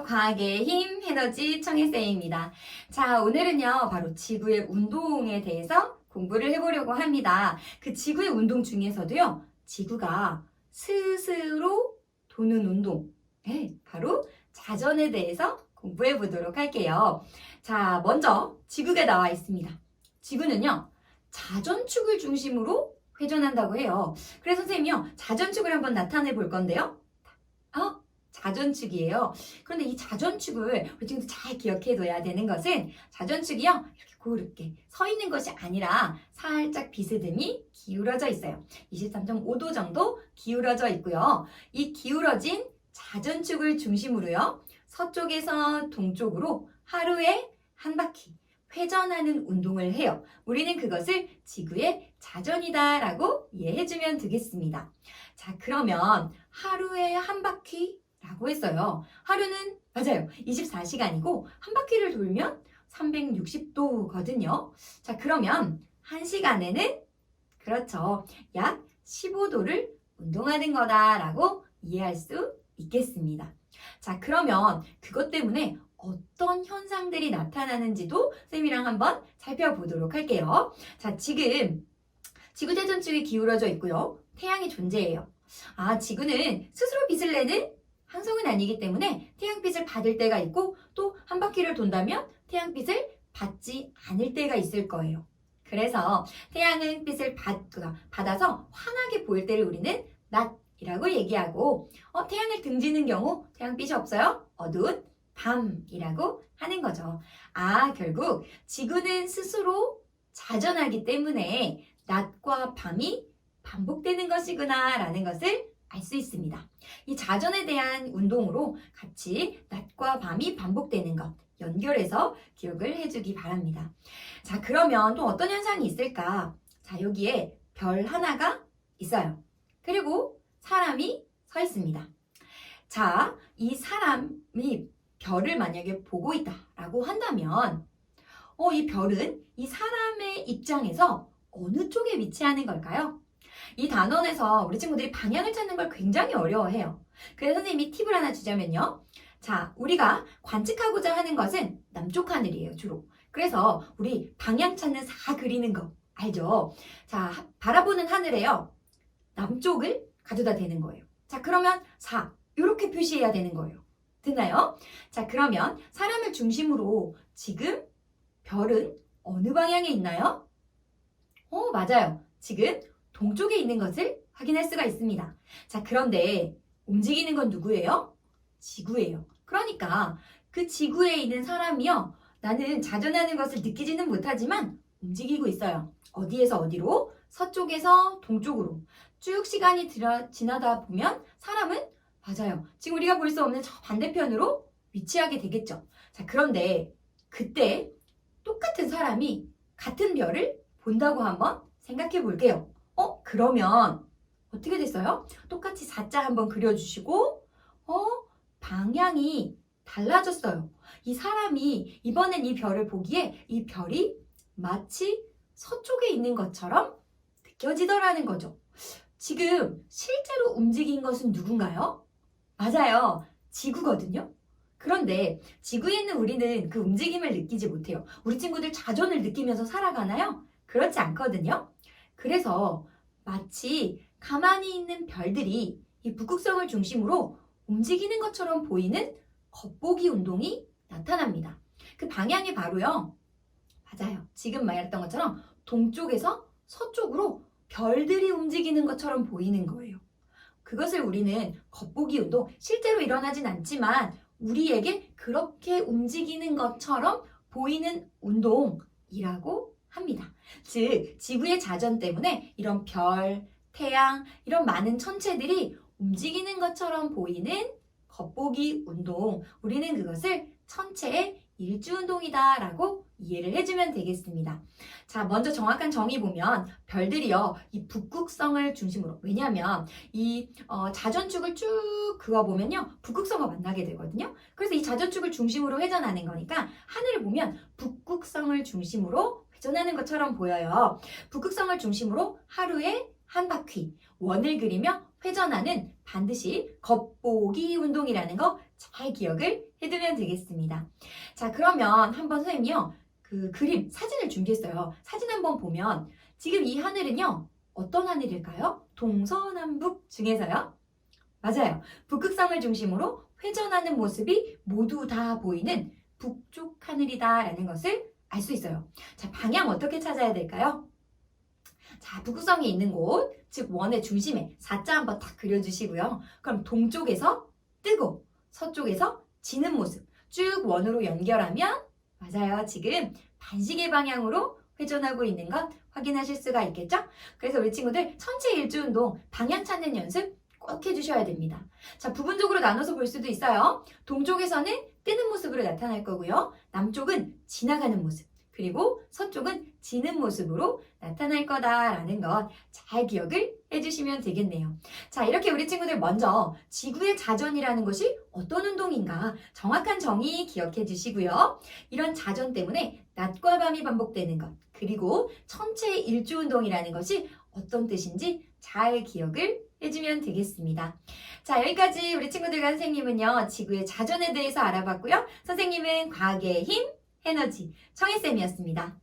과학의 힘 에너지 청혜쌤입니다. 자, 오늘은요, 바로 지구의 운동에 대해서 공부를 해보려고 합니다. 그 지구의 운동 중에서도요, 지구가 스스로 도는 운동, 바로 자전에 대해서 공부해 보도록 할게요. 자, 먼저 지구가 나와 있습니다. 지구는요, 자전축을 중심으로 회전한다고 해요. 그래서 선생님이요, 자전축을 한번 나타내 볼 건데요. 자전축이에요. 그런데 이 자전축을 우리 지금도 잘 기억해 둬야 되는 것은 자전축이요, 이렇게 고렇게 서 있는 것이 아니라 살짝 비스듬히 기울어져 있어요. 23.5도 정도 기울어져 있고요. 이 기울어진 자전축을 중심으로요, 서쪽에서 동쪽으로 하루에 한 바퀴 회전하는 운동을 해요. 우리는 그것을 지구의 자전이다 라고 이해해주면 되겠습니다. 자, 그러면 하루에 한 바퀴 라고 했어요. 하루는 맞아요, 24시간이고 한 바퀴를 돌면 360도거든요. 자, 그러면 한 시간에는 그렇죠, 약 15도를 운동하는 거다라고 이해할 수 있겠습니다. 자, 그러면 그것 때문에 어떤 현상들이 나타나는지도 쌤이랑 한번 살펴보도록 할게요. 자, 지금 지구 자전축이 기울어져 있고요, 태양이 존재해요. 지구는 스스로 빛을 내는 항성은 아니기 때문에 태양빛을 받을 때가 있고, 또 한 바퀴를 돈다면 태양빛을 받지 않을 때가 있을 거예요. 그래서 태양은 빛을 받아서 환하게 보일 때를 우리는 낮이라고 얘기하고, 태양을 등지는 경우 태양빛이 없어요. 어두운 밤이라고 하는 거죠. 결국 지구는 스스로 자전하기 때문에 낮과 밤이 반복되는 것이구나 라는 것을 알 수 있습니다. 이 자전에 대한 운동으로 같이 낮과 밤이 반복되는 것 연결해서 기억을 해주기 바랍니다. 자, 그러면 또 어떤 현상이 있을까? 자, 여기에 별 하나가 있어요. 그리고 사람이 서 있습니다. 자, 이 사람이 별을 만약에 보고 있다라고 한다면 이 별은 이 사람의 입장에서 어느 쪽에 위치하는 걸까요? 이 단원에서 우리 친구들이 방향을 찾는 걸 굉장히 어려워해요. 그래서 선생님이 팁을 하나 주자면요. 자, 우리가 관측하고자 하는 것은 남쪽 하늘이에요, 주로. 그래서 우리 방향 찾는 사 그리는 거 알죠? 자, 바라보는 하늘에요, 남쪽을 가져다 대는 거예요. 자, 그러면 사 이렇게 표시해야 되는 거예요. 됐나요? 자, 그러면 사람을 중심으로 지금 별은 어느 방향에 있나요? 맞아요. 지금 동쪽에 있는 것을 확인할 수가 있습니다. 자, 그런데 움직이는 건 누구예요? 지구예요. 그러니까 그 지구에 있는 사람이요, 나는 자전하는 것을 느끼지는 못하지만 움직이고 있어요. 어디에서 어디로? 서쪽에서 동쪽으로. 쭉 시간이 지나다 보면 사람은 맞아요, 지금 우리가 볼 수 없는 저 반대편으로 위치하게 되겠죠. 자, 그런데 그때 똑같은 사람이 같은 별을 본다고 한번 생각해 볼게요. 그러면 어떻게 됐어요? 똑같이 4자 한번 그려주시고, 방향이 달라졌어요. 이 사람이 이번엔 이 별을 보기에 이 별이 마치 서쪽에 있는 것처럼 느껴지더라는 거죠. 지금 실제로 움직인 것은 누군가요? 맞아요, 지구거든요. 그런데 지구에 있는 우리는 그 움직임을 느끼지 못해요. 우리 친구들 자전을 느끼면서 살아가나요? 그렇지 않거든요. 그래서 마치 가만히 있는 별들이 이 북극성을 중심으로 움직이는 것처럼 보이는 겉보기 운동이 나타납니다. 그 방향이 바로요, 맞아요, 지금 말했던 것처럼 동쪽에서 서쪽으로 별들이 움직이는 것처럼 보이는 거예요. 그것을 우리는 겉보기 운동, 실제로 일어나진 않지만 우리에게 그렇게 움직이는 것처럼 보이는 운동이라고 합니다. 즉, 지구의 자전 때문에 이런 별, 태양, 이런 많은 천체들이 움직이는 것처럼 보이는 겉보기 운동, 우리는 그것을 천체의 일주운동이다 라고 이해를 해주면 되겠습니다. 자, 먼저 정확한 정의 보면 별들이요, 이 북극성을 중심으로, 왜냐하면 이 자전축을 쭉 그어보면요, 북극성과 만나게 되거든요. 그래서 이 자전축을 중심으로 회전하는 거니까 하늘을 보면 북극성을 중심으로 회전하는 것처럼 보여요. 북극성을 중심으로 하루에 한 바퀴 원을 그리며 회전하는 반드시 겉보기 운동이라는 거 잘 기억을 해두면 되겠습니다. 자, 그러면 한번 선생님이요. 그 그림, 사진을 준비했어요. 사진 한번 보면 지금 이 하늘은요. 어떤 하늘일까요? 동서남북 중에서요. 맞아요. 북극성을 중심으로 회전하는 모습이 모두 다 보이는 북쪽 하늘이다라는 것을 알 수 있어요. 자, 방향 어떻게 찾아야 될까요? 자, 북극성이 있는 곳, 즉 원의 중심에 4자 한번 딱 그려주시고요. 그럼 동쪽에서 뜨고 서쪽에서 지는 모습 쭉 원으로 연결하면 맞아요. 지금 반시계 방향으로 회전하고 있는 것 확인하실 수가 있겠죠? 그래서 우리 친구들 천체 일주운동 방향 찾는 연습 꼭 해주셔야 됩니다. 자, 부분적으로 나눠서 볼 수도 있어요. 동쪽에서는 뜨는 모습으로 나타날 거고요. 남쪽은 지나가는 모습, 그리고 서쪽은 지는 모습으로 나타날 거다라는 것 잘 기억을 해주시면 되겠네요. 자, 이렇게 우리 친구들 먼저 지구의 자전이라는 것이 어떤 운동인가 정확한 정의 기억해 주시고요. 이런 자전 때문에 낮과 밤이 반복되는 것, 그리고 천체의 일주운동이라는 것이 어떤 뜻인지 잘 기억을 해주면 되겠습니다. 자, 여기까지 우리 친구들과 선생님은요, 지구의 자전에 대해서 알아봤고요. 선생님은 과학의 힘, 에너지, 청혜쌤이었습니다.